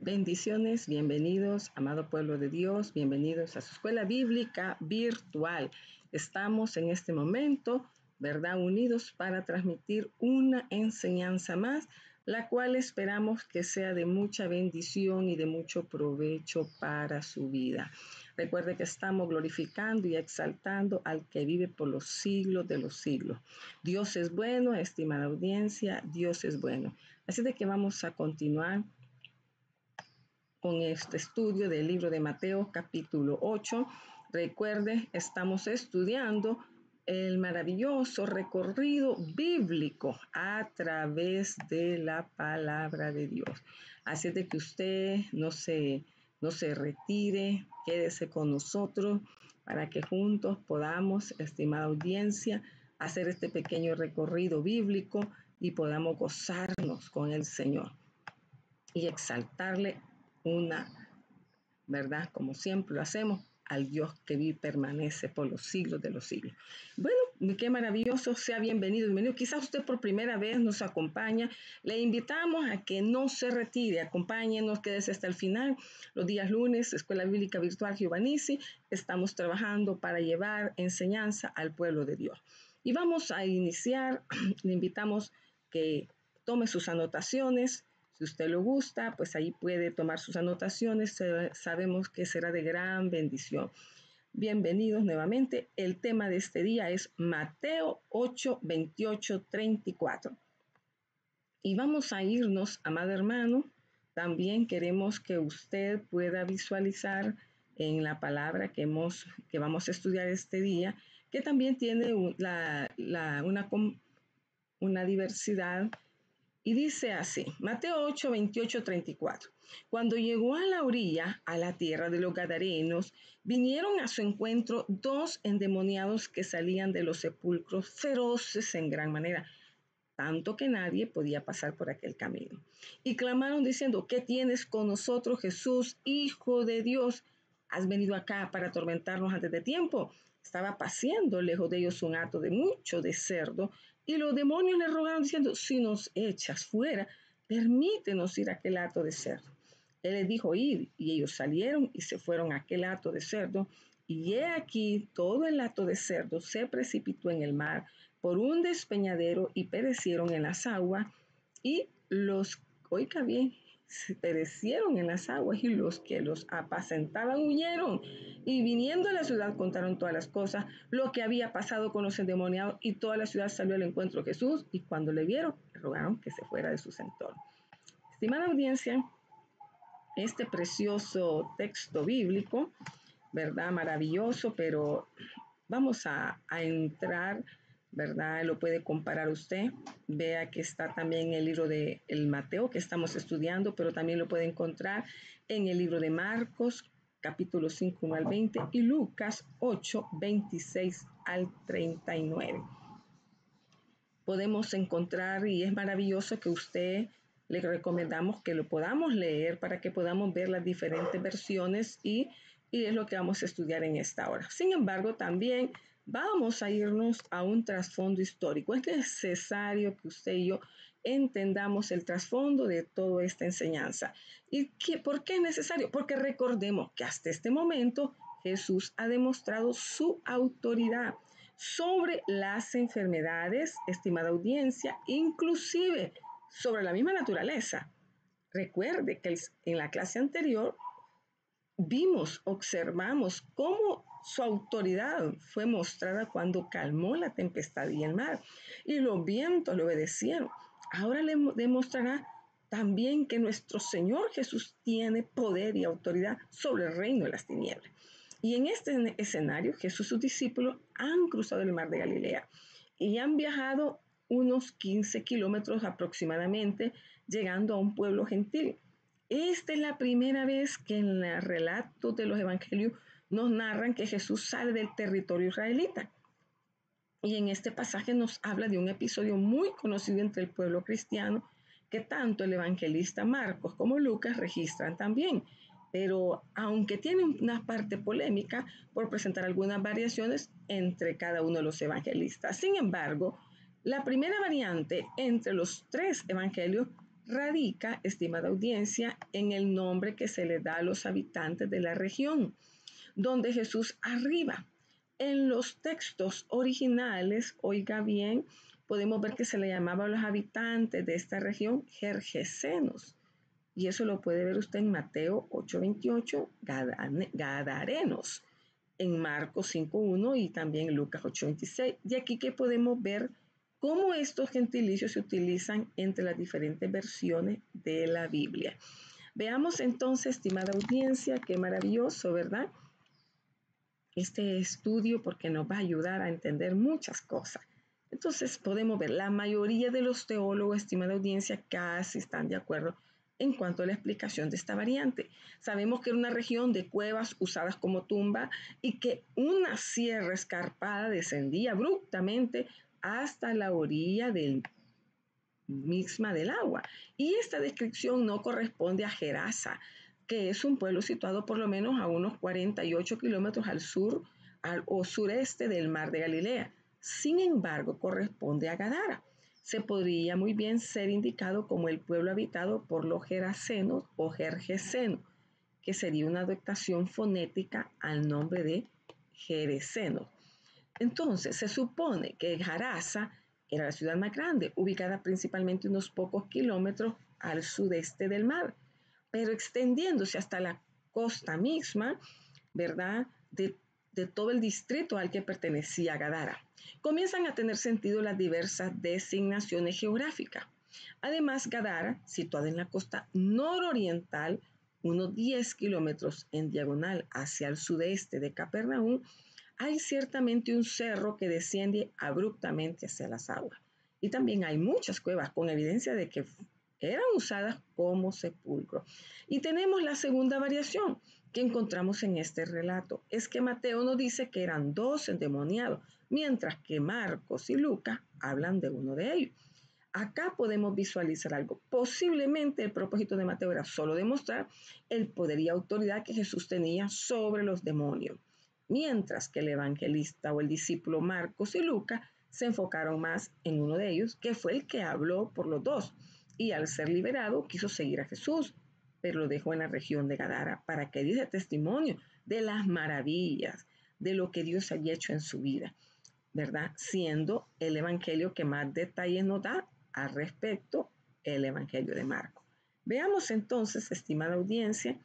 Bendiciones, bienvenidos, amado pueblo de Dios, bienvenidos a su escuela bíblica virtual. Estamos en este momento, ¿verdad?, unidos para transmitir una enseñanza más, la cual esperamos que sea de mucha bendición y de mucho provecho para su vida. Recuerde que estamos glorificando y exaltando al que vive por los siglos de los siglos. Dios es bueno, estimada audiencia, Dios es bueno. Así de que vamos a continuar con este estudio del libro de Mateo capítulo 8. Recuerde, estamos estudiando el maravilloso recorrido bíblico a través de la palabra de Dios. Así de que usted no se retire, quédese con nosotros para que juntos podamos, estimada audiencia, hacer este pequeño recorrido bíblico y podamos gozarnos con el Señor y exaltarle ¿verdad? Como siempre lo hacemos, al Dios que vive y permanece por los siglos de los siglos. Bueno, qué maravilloso, sea bienvenido, bienvenido. Quizás usted por primera vez nos acompaña. Le invitamos a que no se retire, acompáñenos, quédese hasta el final. Los días lunes, Escuela Bíblica Virtual Giovannici, estamos trabajando para llevar enseñanza al pueblo de Dios. Y vamos a iniciar, le invitamos que tome sus anotaciones. Si usted lo gusta, pues ahí puede tomar sus anotaciones. Sabemos que será de gran bendición. Bienvenidos nuevamente. El tema de este día es Mateo 8, 28, 34. Y vamos a irnos, amado hermano. También queremos que usted pueda visualizar en la palabra que vamos a estudiar este día, que también tiene una diversidad. Y dice así, Mateo 8, 28, 34. Cuando llegó a la orilla, a la tierra de los Gadarenos, vinieron a su encuentro dos endemoniados que salían de los sepulcros, feroces en gran manera, tanto que nadie podía pasar por aquel camino. Y clamaron diciendo, ¿qué tienes con nosotros, Jesús, Hijo de Dios? ¿Has venido acá para atormentarnos antes de tiempo? Estaba paciendo lejos de ellos un hato de mucho de cerdo, y los demonios le rogaron diciendo, si nos echas fuera, permítenos ir a aquel hato de cerdo. Él les dijo, id, y ellos salieron y se fueron a aquel hato de cerdo, y he aquí todo el hato de cerdo se precipitó en el mar por un despeñadero y perecieron en las aguas, y oiga bien, perecieron en las aguas, y los que los apacentaban huyeron, y viniendo a la ciudad contaron todas las cosas, lo que había pasado con los endemoniados, y toda la ciudad salió al encuentro de Jesús, y cuando le vieron, le rogaron que se fuera de sus entornos. Estimada audiencia, este precioso texto bíblico, ¿verdad? Maravilloso, pero vamos a entrar, ¿verdad? Lo puede comparar usted. Vea que está también en el libro de el Mateo que estamos estudiando, pero también lo puede encontrar en el libro de Marcos, capítulo 5, 1 al 20, y Lucas 8, 26 al 39. Podemos encontrar, y es maravilloso que usted le recomendamos que lo podamos leer para que podamos ver las diferentes versiones y es lo que vamos a estudiar en esta hora. Sin embargo, también vamos a irnos a un trasfondo histórico. Es necesario que usted y yo entendamos el trasfondo de toda esta enseñanza. ¿Por qué es necesario? Porque recordemos que hasta este momento Jesús ha demostrado su autoridad sobre las enfermedades, estimada audiencia, inclusive sobre la misma naturaleza. Recuerde que en la clase anterior observamos cómo Su autoridad fue mostrada cuando calmó la tempestad y el mar, y los vientos le obedecieron. Ahora le demostrará también que nuestro Señor Jesús tiene poder y autoridad sobre el reino de las tinieblas. Y en este escenario, Jesús y sus discípulos han cruzado el mar de Galilea y han viajado unos 15 kilómetros aproximadamente, llegando a un pueblo gentil. Esta es la primera vez que en el relato de los evangelios nos narran que Jesús sale del territorio israelita. Y en este pasaje nos habla de un episodio muy conocido entre el pueblo cristiano que tanto el evangelista Marcos como Lucas registran también. Pero aunque tiene una parte polémica por presentar algunas variaciones entre cada uno de los evangelistas. Sin embargo, la primera variante entre los tres evangelios radica, estimada audiencia, en el nombre que se le da a los habitantes de la región donde Jesús arriba. En los textos originales, oiga bien, podemos ver que se le llamaba a los habitantes de esta región gergesenos. Y eso lo puede ver usted en Mateo 8:28, gadarenos, en Marcos 5:1 y también en Lucas 8:26. Y aquí que podemos ver cómo estos gentilicios se utilizan entre las diferentes versiones de la Biblia. Veamos entonces, estimada audiencia, qué maravilloso, ¿verdad? Este estudio porque nos va a ayudar a entender muchas cosas. Entonces podemos ver, la mayoría de los teólogos, estimada audiencia, casi están de acuerdo en cuanto a la explicación de esta variante. Sabemos que era una región de cuevas usadas como tumba y que una sierra escarpada descendía abruptamente hasta la orilla misma del agua. Y esta descripción no corresponde a Gerasa, que es un pueblo situado por lo menos a unos 48 kilómetros al sur o sureste del mar de Galilea. Sin embargo, corresponde a Gadara. Se podría muy bien ser indicado como el pueblo habitado por los gerasenos o gergesenos, que sería una adaptación fonética al nombre de geresenos. Entonces, se supone que Gerasa era la ciudad más grande, ubicada principalmente unos pocos kilómetros al sudeste del mar, pero extendiéndose hasta la costa misma, ¿verdad? De todo el distrito al que pertenecía Gadara. Comienzan a tener sentido las diversas designaciones geográficas. Además, Gadara, situada en la costa nororiental, unos 10 kilómetros en diagonal hacia el sudeste de Capernaum, hay ciertamente un cerro que desciende abruptamente hacia las aguas. Y también hay muchas cuevas con evidencia de que eran usadas como sepulcro. Y tenemos la segunda variación que encontramos en este relato. Es que Mateo nos dice que eran 2 endemoniados, mientras que Marcos y Lucas hablan de uno de ellos. Acá podemos visualizar algo. Posiblemente el propósito de Mateo era solo demostrar el poder y autoridad que Jesús tenía sobre los demonios, mientras que el evangelista o el discípulo Marcos y Lucas se enfocaron más en uno de ellos, que fue el que habló por los dos, y al ser liberado quiso seguir a Jesús, pero lo dejó en la región de Gadara para que diese testimonio de las maravillas, de lo que Dios había hecho en su vida, ¿verdad? Siendo el evangelio que más detalles nos da al respecto, el evangelio de Marcos. Veamos entonces, estimada audiencia,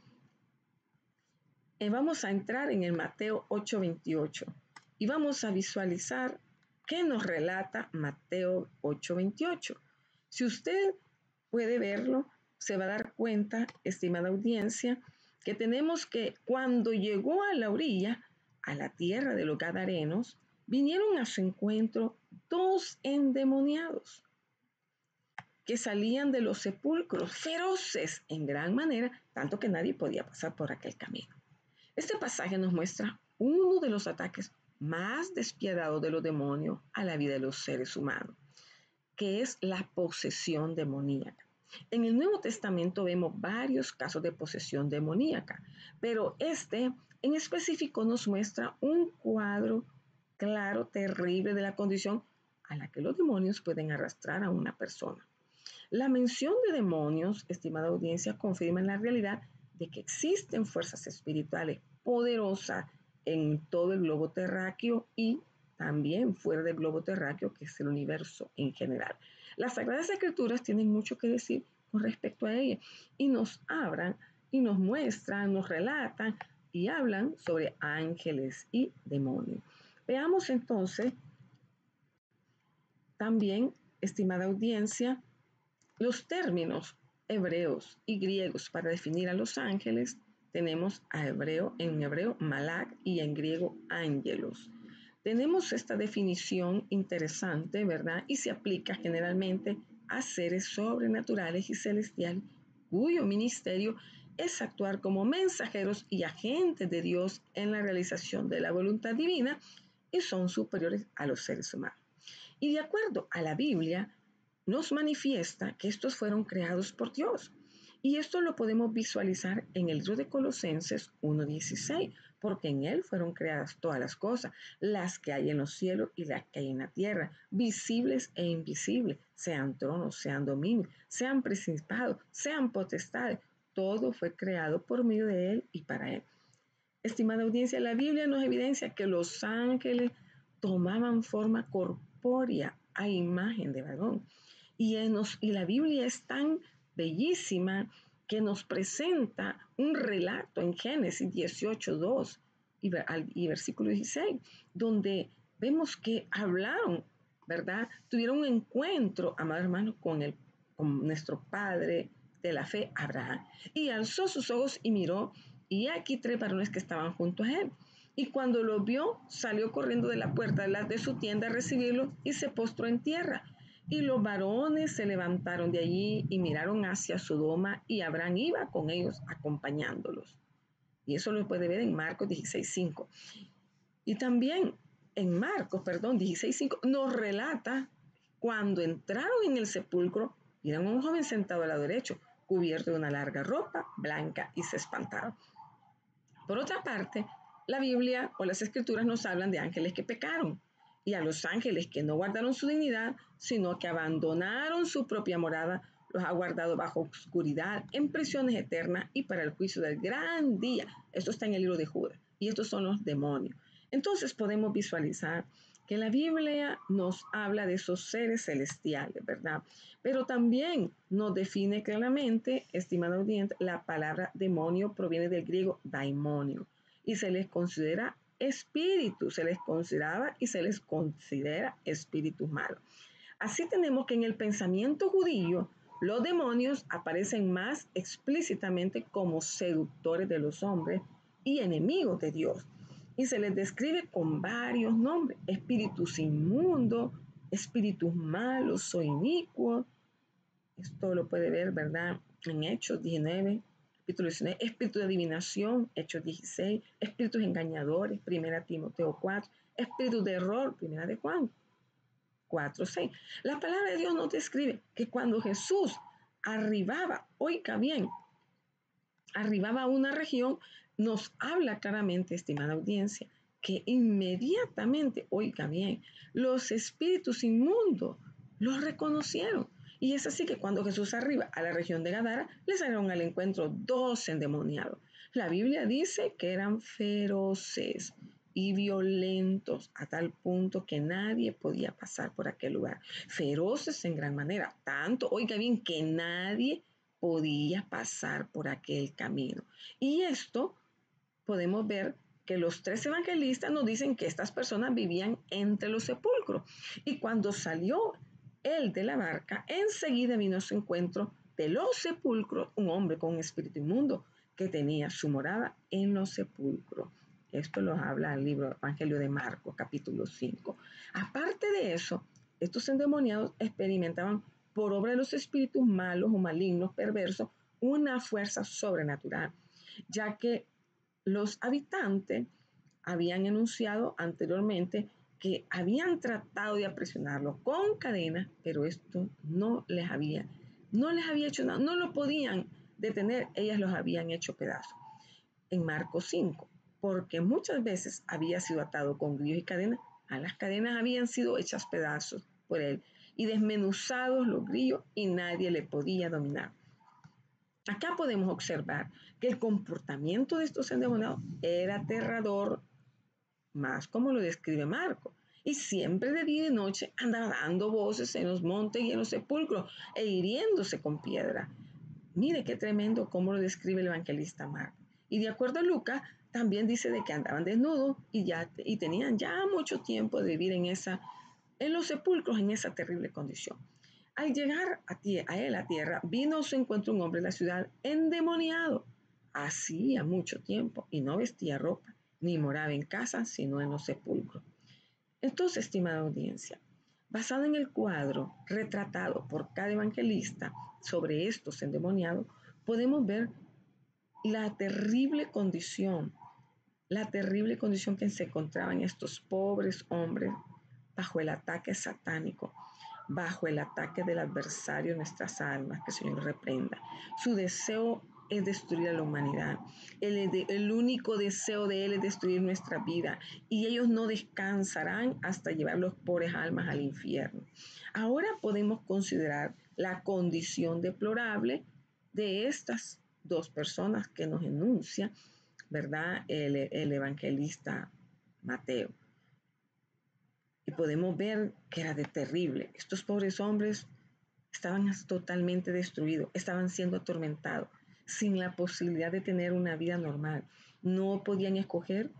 vamos a entrar en el Mateo 8:28 y vamos a visualizar qué nos relata Mateo 8:28. Si usted puede verlo, se va a dar cuenta, estimada audiencia, que tenemos que cuando llegó a la orilla, a la tierra de los Gadarenos, vinieron a su encuentro 2 endemoniados que salían de los sepulcros, feroces en gran manera, tanto que nadie podía pasar por aquel camino. Este pasaje nos muestra uno de los ataques más despiadados de los demonios a la vida de los seres humanos, que es la posesión demoníaca. En el Nuevo Testamento vemos varios casos de posesión demoníaca, pero este en específico nos muestra un cuadro claro, terrible de la condición a la que los demonios pueden arrastrar a una persona. La mención de demonios, estimada audiencia, confirma la realidad de que existen fuerzas espirituales poderosas en todo el globo terráqueo y también fuera del globo terráqueo, que es el universo en general. Las Sagradas Escrituras tienen mucho que decir con respecto a ellas y nos hablan y nos muestran, nos relatan y hablan sobre ángeles y demonios. Veamos entonces también, estimada audiencia, los términos hebreos y griegos para definir a los ángeles. Tenemos en hebreo malak y en griego ángelos. Tenemos esta definición interesante, ¿verdad? Y se aplica generalmente a seres sobrenaturales y celestiales cuyo ministerio es actuar como mensajeros y agentes de Dios en la realización de la voluntad divina y son superiores a los seres humanos. Y de acuerdo a la Biblia, nos manifiesta que estos fueron creados por Dios. Y esto lo podemos visualizar en el libro de Colosenses 1:16, porque en él fueron creadas todas las cosas, las que hay en los cielos y las que hay en la tierra, visibles e invisibles, sean tronos, sean dominios, sean principados, sean potestades. Todo fue creado por medio de él y para él. Estimada audiencia, la Biblia nos evidencia que los ángeles tomaban forma corpórea a imagen de varón. Y la Biblia es tan bellísima que nos presenta un relato en Génesis 18:2 y versículo 16, donde vemos que hablaron, ¿verdad? Tuvieron un encuentro, amado hermano, con nuestro padre de la fe, Abraham. Y alzó sus ojos y miró, y aquí 3 varones que estaban junto a él. Y cuando lo vio, salió corriendo de la puerta de su tienda a recibirlo y se postró en tierra. Y los varones se levantaron de allí y miraron hacia Sodoma, y Abraham iba con ellos acompañándolos. Y eso lo puede ver en Marcos 16:5. Y también en Marcos, 16:5, nos relata cuando entraron en el sepulcro, vieron a un joven sentado al lado derecho, cubierto de una larga ropa blanca, y se espantaron. Por otra parte, la Biblia o las Escrituras nos hablan de ángeles que pecaron y a los ángeles que no guardaron su dignidad, sino que abandonaron su propia morada, los ha guardado bajo oscuridad, en prisiones eternas y para el juicio del gran día. Esto está en el libro de Judas y estos son los demonios. Entonces podemos visualizar que la Biblia nos habla de esos seres celestiales, ¿verdad? Pero también nos define claramente, estimada audiencia, la palabra demonio proviene del griego daimonio y se les considera espíritus, se les consideraba y se les considera espíritus malos. Así tenemos que en el pensamiento judío los demonios aparecen más explícitamente como seductores de los hombres y enemigos de Dios. Y se les describe con varios nombres: espíritus inmundos, espíritus malos o inicuos. Esto lo puede ver, ¿verdad?, en Hechos 19, capítulo 19, espíritu de adivinación, Hechos 16, espíritus engañadores, 1 Timoteo 4, espíritu de error, 1 de Juan 4:6. La palabra de Dios nos describe que cuando Jesús arribaba, oiga bien, arribaba a una región, nos habla claramente, estimada audiencia, que inmediatamente, oiga bien, los espíritus inmundos los reconocieron. Y es así que cuando Jesús arriba a la región de Gadara, le salieron al encuentro 2 endemoniados. La Biblia dice que eran feroces y violentos a tal punto que nadie podía pasar por aquel lugar. Feroces en gran manera, tanto, oiga bien, que nadie podía pasar por aquel camino. Y esto podemos ver que los 3 evangelistas nos dicen que estas personas vivían entre los sepulcros. Y cuando salió él de la barca, enseguida vino a su encuentro de los sepulcros un hombre con un espíritu inmundo que tenía su morada en los sepulcros. Esto lo habla el libro Evangelio de Marcos, capítulo 5. Aparte de eso, estos endemoniados experimentaban por obra de los espíritus malos o malignos, perversos, una fuerza sobrenatural, ya que los habitantes habían enunciado anteriormente que habían tratado de aprisionarlos con cadenas, pero esto no les había hecho nada, no lo podían detener, ellas los habían hecho pedazos. En Marcos 5, porque muchas veces había sido atado con grillos y cadenas, a las cadenas habían sido hechas pedazos por él y desmenuzados los grillos y nadie le podía dominar. Acá podemos observar que el comportamiento de estos endemoniados era aterrador, más como lo describe Marco. Y siempre de día y de noche andaba dando voces en los montes y en los sepulcros e hiriéndose con piedra. Mire qué tremendo cómo lo describe el evangelista Marco. Y de acuerdo a Lucas, También dice de que andaban desnudos y tenían ya mucho tiempo de vivir en los sepulcros, en esa terrible condición. Al llegar a él a tierra, vino a su encuentro un hombre de la ciudad endemoniado. Hacía mucho tiempo y no vestía ropa, ni moraba en casa, sino en los sepulcros. Entonces, estimada audiencia, basado en el cuadro retratado por cada evangelista sobre estos endemoniados, podemos ver la terrible condición, que se encontraban estos pobres hombres bajo el ataque satánico, bajo el ataque del adversario de nuestras almas, que el Señor reprenda. Su deseo es destruir a la humanidad. El único deseo de Él es destruir nuestra vida y ellos no descansarán hasta llevar los pobres almas al infierno. Ahora podemos considerar la condición deplorable de estas dos personas que nos enuncia, ¿verdad? El evangelista Mateo. Y podemos ver que era de terrible. Estos pobres hombres estaban totalmente destruidos, estaban siendo atormentados, sin la posibilidad de tener una vida normal. No podían escoger,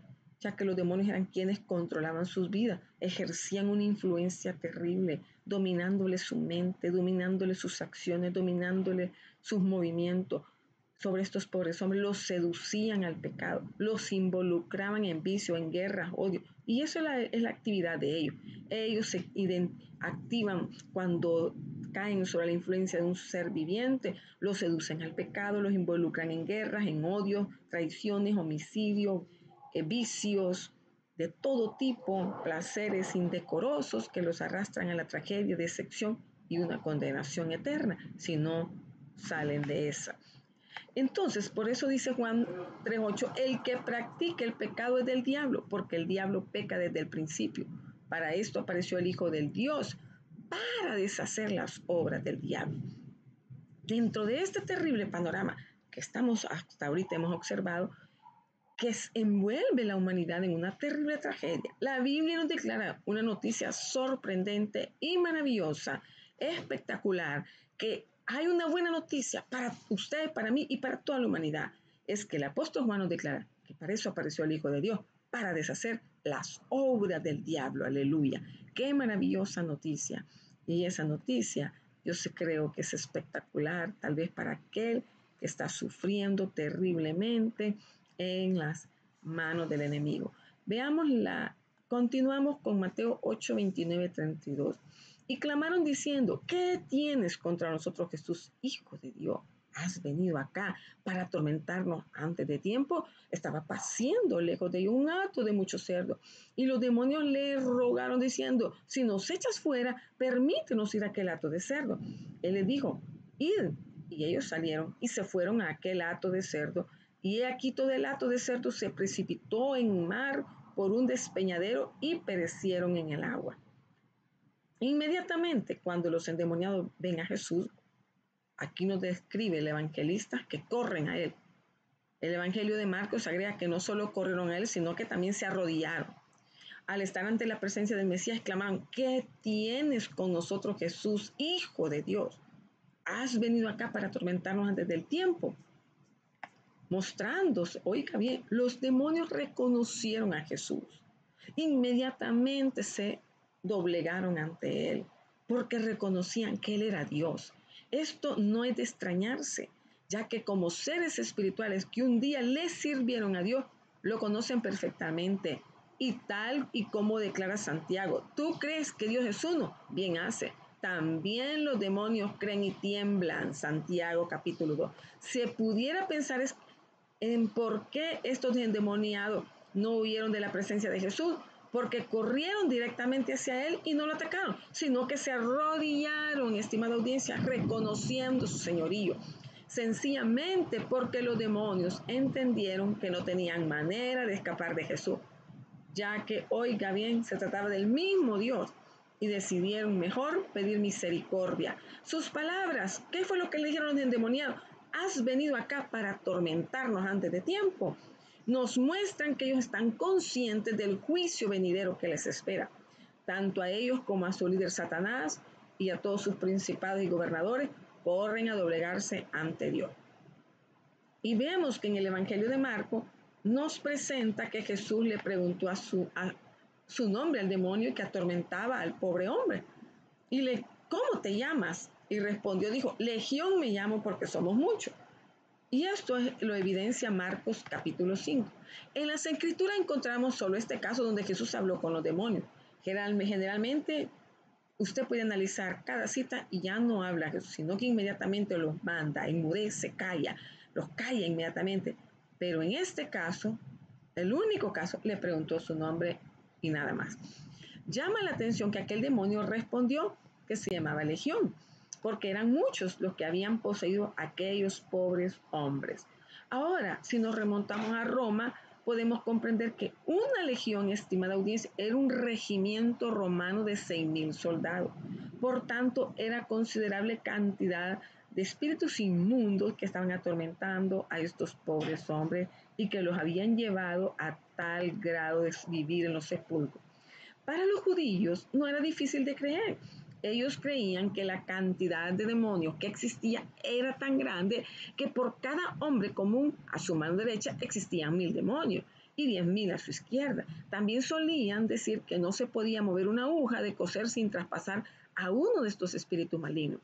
ya que los demonios eran quienes controlaban sus vidas, ejercían una influencia terrible, dominándole su mente, dominándole sus acciones, dominándole sus movimientos. Sobre estos pobres hombres los seducían al pecado, los involucraban en vicio, en guerras, odio. Y eso es la actividad de ellos. Ellos se activan cuando caen sobre la influencia de un ser viviente, los seducen al pecado, los involucran en guerras, en odios, traiciones, homicidios, vicios de todo tipo, placeres indecorosos que los arrastran a la tragedia, decepción y una condenación eterna si no salen de esa. Entonces, por eso dice Juan 3:8, el que practica el pecado es del diablo, porque el diablo peca desde el principio. Para esto apareció el Hijo del Dios, para deshacer las obras del diablo. Dentro de este terrible panorama que hasta ahorita hemos observado, que envuelve la humanidad en una terrible tragedia, la Biblia nos declara una noticia sorprendente y maravillosa, espectacular, que hay una buena noticia para usted, para mí y para toda la humanidad. Es que el apóstol Juan nos declara que para eso apareció el Hijo de Dios, para deshacer las obras del diablo. Aleluya. Qué maravillosa noticia. Y esa noticia yo creo que es espectacular, tal vez para aquel que está sufriendo terriblemente en las manos del enemigo. Continuamos con Mateo 8, 29, 32. Y clamaron diciendo, ¿qué tienes contra nosotros, Jesús, Hijo de Dios? ¿Has venido acá para atormentarnos antes de tiempo? Estaba paciendo lejos de ellos un hato de muchos cerdos. Y los demonios le rogaron diciendo, si nos echas fuera, permítenos ir a aquel hato de cerdo. Él les dijo, id. Y ellos salieron y se fueron a aquel hato de cerdo. Y he aquí todo el hato de cerdo se precipitó en mar por un despeñadero y perecieron en el agua. Inmediatamente, cuando los endemoniados ven a Jesús, aquí nos describe el evangelista que corren a él. El evangelio de Marcos agrega que no solo corrieron a él, sino que también se arrodillaron. Al estar ante la presencia del Mesías, exclamaron, ¿qué tienes con nosotros, Jesús, Hijo de Dios? ¿Has venido acá para atormentarnos antes del tiempo? Mostrándose, oiga bien, los demonios reconocieron a Jesús. Inmediatamente se doblegaron ante él, porque reconocían que él era Dios. Esto no es de extrañarse, ya que como seres espirituales que un día les sirvieron a Dios, lo conocen perfectamente. Y tal y como declara Santiago, ¿tú crees que Dios es uno? Bien hace. También los demonios creen y tiemblan. Santiago capítulo 2. Se pudiera pensar en por qué estos endemoniados no huyeron de la presencia de Jesús, porque corrieron directamente hacia él y no lo atacaron, sino que se arrodillaron, estimada audiencia, reconociendo su señorío. Sencillamente porque los demonios entendieron que no tenían manera de escapar de Jesús, ya que, oiga bien, se trataba del mismo Dios y decidieron mejor pedir misericordia. Sus palabras, ¿qué fue lo que le dijeron los endemoniados? ¿Has venido acá para atormentarnos antes de tiempo? Nos muestran que ellos están conscientes del juicio venidero que les espera, tanto a ellos como a su líder Satanás y a todos sus principados y gobernadores, corren a doblegarse ante Dios. Y vemos que en el Evangelio de Marcos nos presenta que Jesús le preguntó a su nombre al demonio que atormentaba al pobre hombre. Y ¿cómo te llamas? Y respondió, dijo, Legión me llamo porque somos muchos. Y esto lo evidencia Marcos capítulo 5. En las Escrituras encontramos solo este caso donde Jesús habló con los demonios. Generalmente usted puede analizar cada cita y ya no habla Jesús, sino que inmediatamente los manda, enmudece, los calla inmediatamente. Pero en este caso, el único caso, le preguntó su nombre y nada más. Llama la atención que aquel demonio respondió que se llamaba Legión, porque eran muchos los que habían poseído a aquellos pobres hombres. Ahora, si nos remontamos a Roma, podemos comprender que una legión, estimada audiencia, era un regimiento romano de 6,000 soldados. Por tanto, era considerable cantidad de espíritus inmundos que estaban atormentando a estos pobres hombres y que los habían llevado a tal grado de vivir en los sepulcros. Para los judíos no era difícil de creer. Ellos creían que la cantidad de demonios que existía era tan grande que por cada hombre común a su mano derecha existían 1,000 demonios y 10,000 a su izquierda. También solían decir que no se podía mover una aguja de coser sin traspasar a uno de estos espíritus malignos.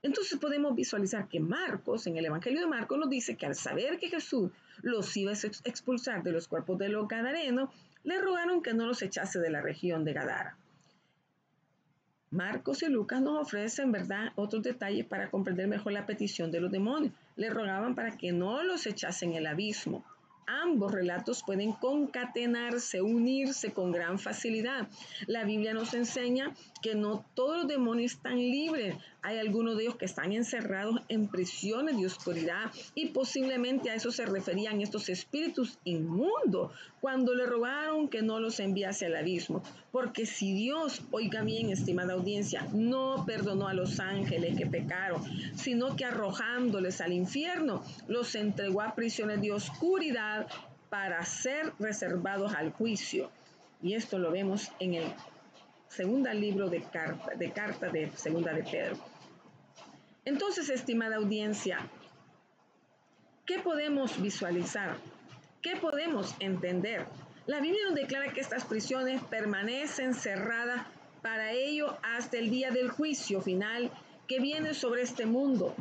Entonces podemos visualizar que Marcos, en el Evangelio de Marcos, nos dice que al saber que Jesús los iba a expulsar de los cuerpos de los gadarenos, le rogaron que no los echase de la región de Gadara. Marcos y Lucas nos ofrecen, ¿verdad?, otros detalles para comprender mejor la petición de los demonios. Le rogaban para que no los echasen en el abismo. Ambos relatos pueden concatenarse, unirse con gran facilidad. La Biblia nos enseña que no todos los demonios están libres. Hay algunos de ellos que están encerrados en prisiones de oscuridad y posiblemente a eso se referían estos espíritus inmundos cuando le rogaron que no los enviase al abismo. Porque si Dios, oiga bien, estimada audiencia, no perdonó a los ángeles que pecaron, sino que arrojándoles al infierno, los entregó a prisiones de oscuridad para ser reservados al juicio. Y esto lo vemos en el segundo libro de carta de segunda de Pedro. Entonces, estimada audiencia, ¿qué podemos visualizar? ¿Qué podemos entender? La Biblia nos declara que estas prisiones permanecen cerradas para ello hasta el día del juicio final que viene sobre este mundo,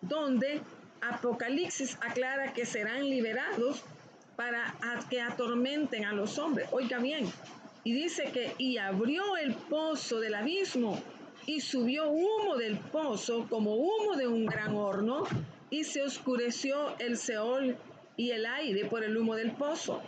donde Apocalipsis aclara que serán liberados para que atormenten a los hombres. Oiga bien, y dice que y abrió el pozo del abismo y subió humo del pozo como humo de un gran horno y se oscureció el Seol y el aire por el humo del pozo.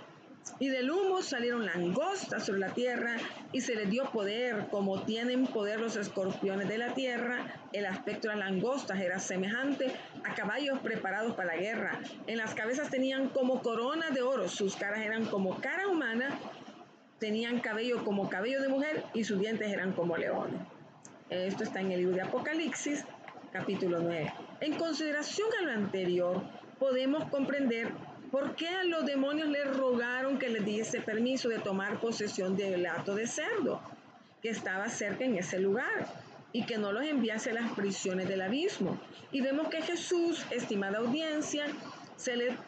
Y del humo salieron langostas sobre la tierra y se les dio poder, como tienen poder los escorpiones de la tierra. El aspecto de las langostas era semejante a caballos preparados para la guerra. En las cabezas tenían como coronas de oro, sus caras eran como cara humana, tenían cabello como cabello de mujer y sus dientes eran como leones. Esto está en el libro de Apocalipsis, capítulo 9. En consideración a lo anterior, podemos comprender por qué a los demonios les rogaron que les diese permiso de tomar posesión del hato de cerdo que estaba cerca en ese lugar y que no los enviase a las prisiones del abismo. Y vemos que Jesús, estimada audiencia,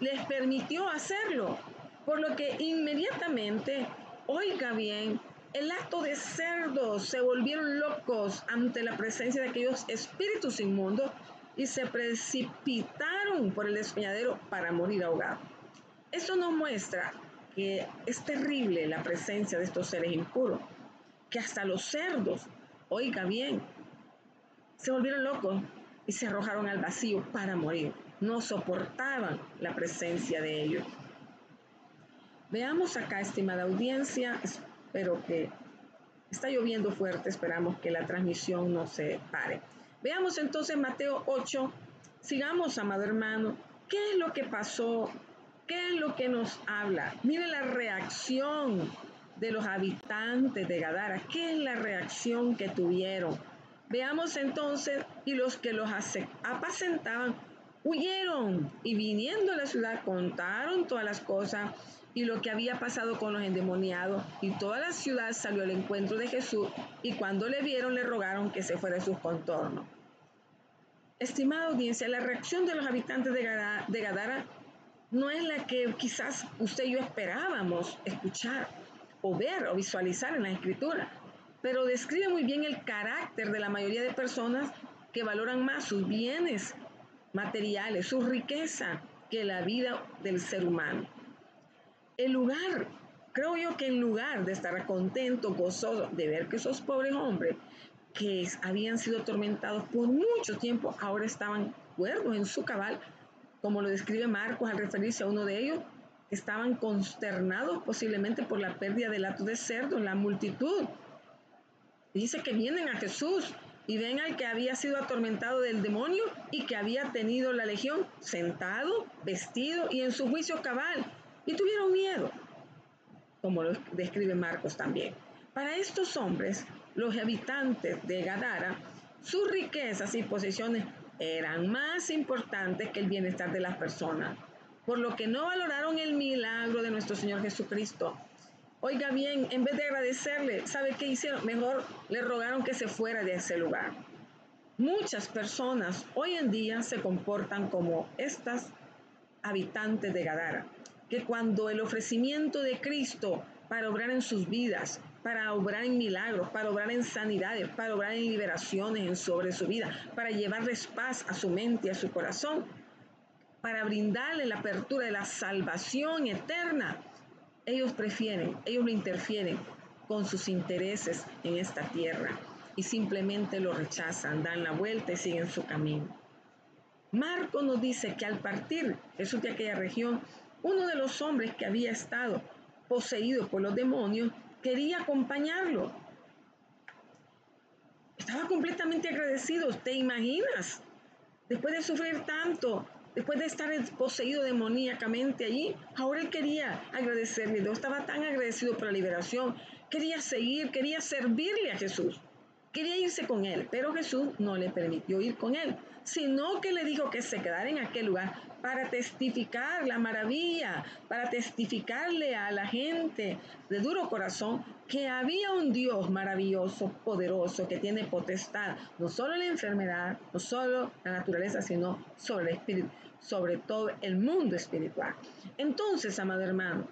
les permitió hacerlo, por lo que inmediatamente, oiga bien, el hato de cerdos se volvieron locos ante la presencia de aquellos espíritus inmundos y se precipitaron por el despeñadero para morir ahogados. Esto nos muestra que es terrible la presencia de estos seres impuros, que hasta los cerdos, oiga bien, se volvieron locos y se arrojaron al vacío para morir. No soportaban la presencia de ellos. Veamos acá, estimada audiencia, espero que está lloviendo fuerte, esperamos que la transmisión no se pare. Veamos entonces Mateo 8, sigamos, amado hermano, ¿qué es lo que pasó? ¿Qué es lo que nos habla? Mire la reacción de los habitantes de Gadara. ¿Qué es la reacción que tuvieron? Veamos entonces, y los que los apacentaban huyeron y viniendo a la ciudad contaron todas las cosas y lo que había pasado con los endemoniados, y toda la ciudad salió al encuentro de Jesús y cuando le vieron le rogaron que se fuera de sus contornos. Estimada audiencia, la reacción de los habitantes de Gadara no es la que quizás usted y yo esperábamos escuchar o ver o visualizar en la Escritura, pero describe muy bien el carácter de la mayoría de personas que valoran más sus bienes materiales, su riqueza, que la vida del ser humano. El lugar, creo yo que en lugar de estar contento, gozoso de ver que esos pobres hombres que habían sido atormentados por mucho tiempo, ahora estaban cuerdos en su cabal, como lo describe Marcos al referirse a uno de ellos, estaban consternados posiblemente por la pérdida del hato de cerdo en la multitud. Dice que vienen a Jesús y ven al que había sido atormentado del demonio y que había tenido la legión sentado, vestido y en su juicio cabal. Y tuvieron miedo, como lo describe Marcos también. Para estos hombres, los habitantes de Gadara, sus riquezas y posesiones eran más importantes que el bienestar de las personas, por lo que no valoraron el milagro de nuestro Señor Jesucristo. Oiga bien, en vez de agradecerle, ¿sabe qué hicieron? Mejor le rogaron que se fuera de ese lugar. Muchas personas hoy en día se comportan como estas habitantes de Gadara, que cuando el ofrecimiento de Cristo para obrar en sus vidas, para obrar en milagros, para obrar en sanidades, para obrar en liberaciones sobre su vida, para llevarles paz a su mente y a su corazón, para brindarle la apertura de la salvación eterna, ellos lo interfieren con sus intereses en esta tierra y simplemente lo rechazan, dan la vuelta y siguen su camino. Marco nos dice que al partir Jesús de aquella región, uno de los hombres que había estado poseído por los demonios quería acompañarlo. Estaba completamente agradecido, ¿te imaginas? Después de sufrir tanto, después de estar poseído demoníacamente allí, ahora él quería agradecerle. Dios estaba tan agradecido por la liberación, quería seguir, quería servirle a Jesús. Quería irse con él, pero Jesús no le permitió ir con él, sino que le dijo que se quedara en aquel lugar para testificar la maravilla, para testificarle a la gente de duro corazón que había un Dios maravilloso, poderoso, que tiene potestad, no solo en la enfermedad, no solo la naturaleza, sino sobre el espíritu, sobre todo el mundo espiritual. Entonces, amado hermano,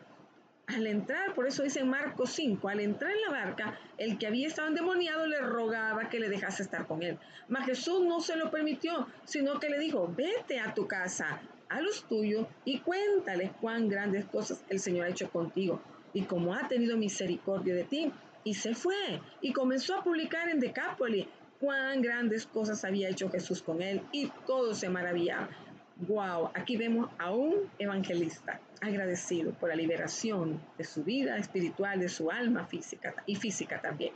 al entrar, por eso dice en Marcos 5, al entrar en la barca, el que había estado endemoniado le rogaba que le dejase estar con él. Mas Jesús no se lo permitió, sino que le dijo, vete a tu casa, a los tuyos, y cuéntales cuán grandes cosas el Señor ha hecho contigo, y cómo ha tenido misericordia de ti. Y se fue, y comenzó a publicar en Decápolis cuán grandes cosas había hecho Jesús con él, y todos se maravillaban. Wow, aquí vemos a un evangelista agradecido por la liberación de su vida espiritual, de su alma física y física también.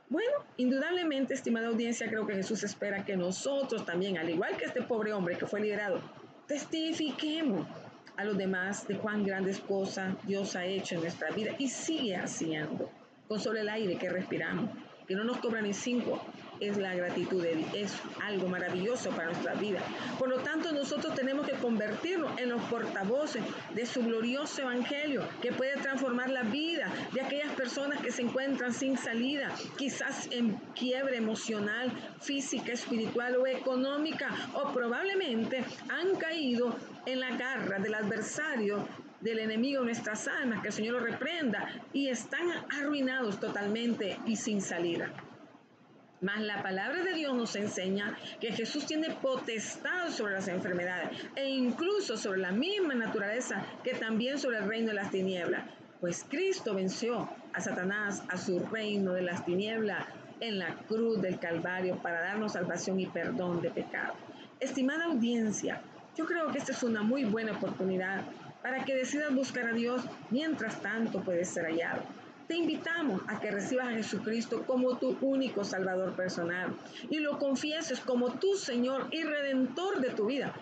Bueno, indudablemente, estimada audiencia, creo que Jesús espera que nosotros también, al igual que este pobre hombre que fue liberado, testifiquemos a los demás de cuán grandes cosas Dios ha hecho en nuestra vida y sigue haciendo con solo el aire que respiramos, que no nos cobra ni 5, es la gratitud de Dios, es algo maravilloso para nuestra vida. Por lo tanto, nosotros tenemos que convertirnos en los portavoces de su glorioso evangelio, que puede transformar la vida de aquellas personas que se encuentran sin salida, quizás en quiebre emocional, física, espiritual o económica, o probablemente han caído en la garra del adversario, del enemigo de nuestras almas, que el Señor lo reprenda, y están arruinados totalmente y sin salida. Mas la palabra de Dios nos enseña que Jesús tiene potestad sobre las enfermedades e incluso sobre la misma naturaleza que también sobre el reino de las tinieblas. Pues Cristo venció a Satanás, a su reino de las tinieblas, en la cruz del Calvario para darnos salvación y perdón de pecado. Estimada audiencia, yo creo que esta es una muy buena oportunidad para que decidas buscar a Dios mientras tanto puedes ser hallado. Te invitamos a que recibas a Jesucristo como tu único Salvador personal y lo confieses como tu Señor y Redentor de tu vida.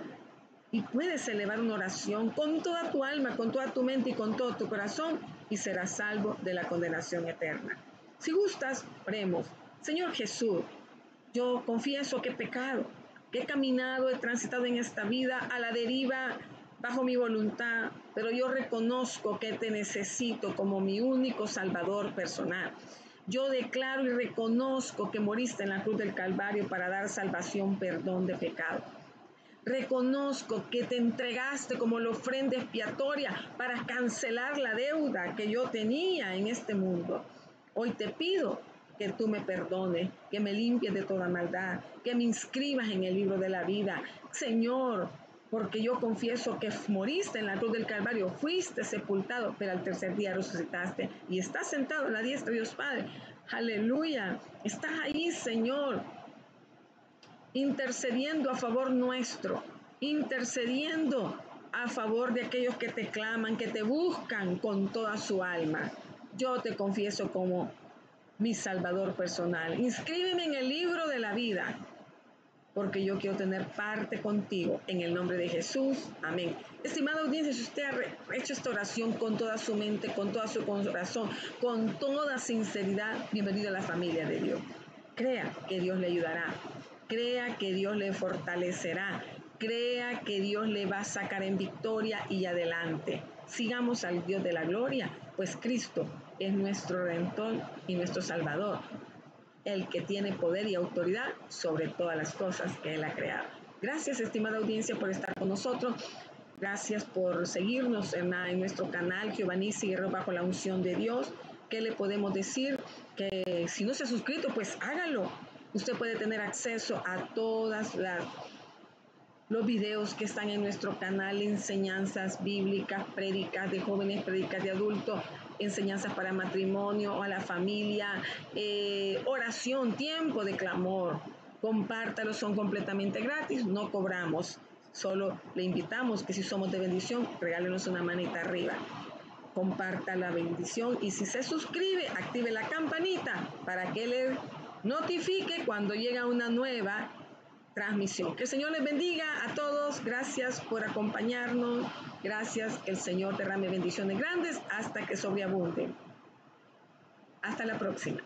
Y puedes elevar una oración con toda tu alma, con toda tu mente y con todo tu corazón y serás salvo de la condenación eterna. Si gustas, oremos. Señor Jesús, yo confieso que he pecado, que he caminado, he transitado en esta vida a la deriva bajo mi voluntad, pero yo reconozco que te necesito como mi único Salvador personal. Yo declaro y reconozco que moriste en la cruz del Calvario para dar salvación, perdón de pecado. Reconozco que te entregaste como la ofrenda expiatoria para cancelar la deuda que yo tenía en este mundo. Hoy te pido que tú me perdones, que me limpies de toda maldad, que me inscribas en el libro de la vida. Señor, porque yo confieso que moriste en la cruz del Calvario, fuiste sepultado, pero al tercer día resucitaste y estás sentado a la diestra de Dios Padre. Aleluya, estás ahí, Señor, intercediendo a favor nuestro, intercediendo a favor de aquellos que te claman, que te buscan con toda su alma. Yo te confieso como mi Salvador personal. Inscríbeme en el libro de la vida, porque yo quiero tener parte contigo, en el nombre de Jesús. Amén. Estimada audiencia, si usted ha hecho esta oración con toda su mente, con todo su corazón, con toda sinceridad, bienvenido a la familia de Dios. Crea que Dios le ayudará, crea que Dios le fortalecerá, crea que Dios le va a sacar en victoria y adelante. Sigamos al Dios de la gloria, pues Cristo es nuestro Redentor y nuestro Salvador, el que tiene poder y autoridad sobre todas las cosas que Él ha creado. Gracias, estimada audiencia, por estar con nosotros. Gracias por seguirnos en nuestro canal Jehová Nissi, Guerrero bajo la unción de Dios. ¿Qué le podemos decir? Que si no se ha suscrito, pues hágalo. Usted puede tener acceso a todas los videos que están en nuestro canal, enseñanzas bíblicas, prédicas de jóvenes, prédicas de adultos, enseñanzas para matrimonio o a la familia, oración, tiempo de clamor. Compártalo, son completamente gratis, no cobramos. Solo le invitamos que si somos de bendición, regálenos una manita arriba. Comparta la bendición y si se suscribe, active la campanita para que le notifique cuando llega una nueva transmisión. Que el Señor les bendiga a todos. Gracias por acompañarnos. Gracias. Que el Señor derrame bendiciones grandes hasta que sobreabunden. Hasta la próxima.